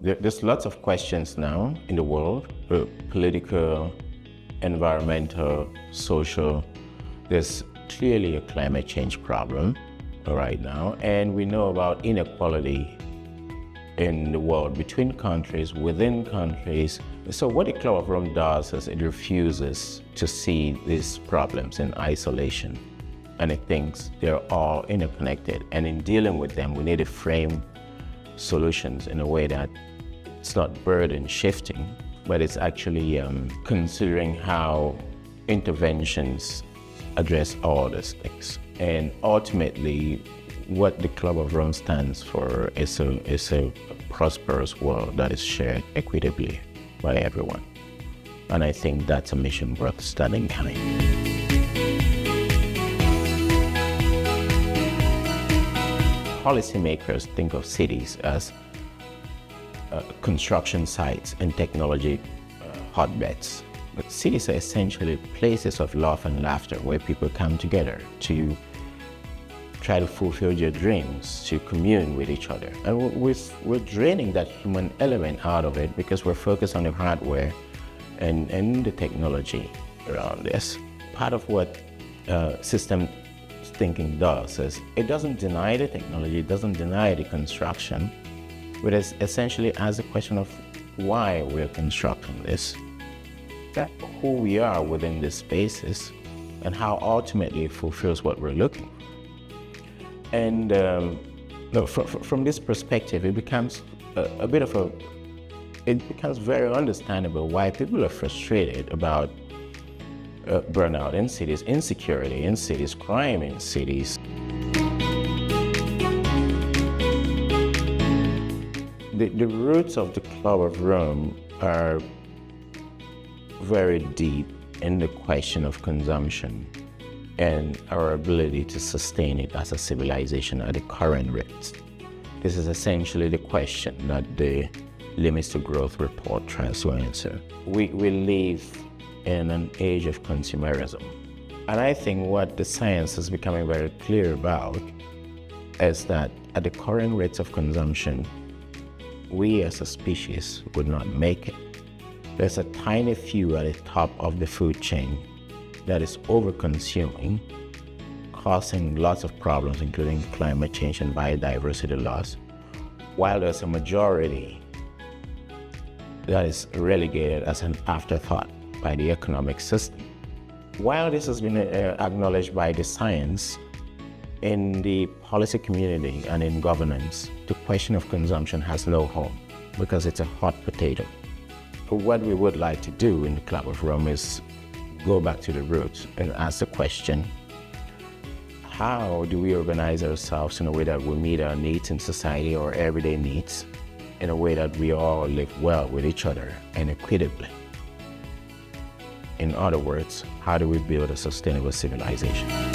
There's lots of questions now in the world, political, environmental, social. There's clearly a climate change problem right now, and we know about inequality in the world between countries, within countries. So what the Club of Rome does is it refuses to see these problems in isolation, and it thinks they're all interconnected. And in dealing with them, we need to frame solutions in a way that it's not burden shifting, but it's actually considering how interventions address all these things. And ultimately, what the Club of Rome stands for is a prosperous world that is shared equitably by everyone. And I think that's a mission worth standing behind. Policymakers think of cities as construction sites and technology hotbeds. But cities are essentially places of love and laughter where people come together to try to fulfill their dreams, to commune with each other. And we're draining that human element out of it because we're focused on the hardware and the technology around this. Part of what system thinking does is it doesn't deny the technology, it doesn't deny the construction, but it essentially asks the question of why we're constructing this, who we are within these spaces, and how ultimately it fulfills what we're looking for. And from this perspective, it becomes it becomes very understandable why people are frustrated about burnout in cities, insecurity in cities, crime in cities. The roots of the Club of Rome are very deep in the question of consumption and our ability to sustain it as a civilization at the current rates. This is essentially the question that the Limits to Growth report tries to answer. We live in an age of consumerism. And I think what the science is becoming very clear about is that at the current rates of consumption, we as a species would not make it. There's a tiny few at the top of the food chain that is over-consuming, causing lots of problems, including climate change and biodiversity loss, while there's a majority that is relegated as an afterthought by the economic system. While this has been acknowledged by the science, in the policy community and in governance, the question of consumption has no home because it's a hot potato. But what we would like to do in the Club of Rome is go back to the roots and ask the question, how do we organize ourselves in a way that will meet our needs in society, or everyday needs, in a way that we all live well with each other and equitably? In other words, how do we build a sustainable civilization?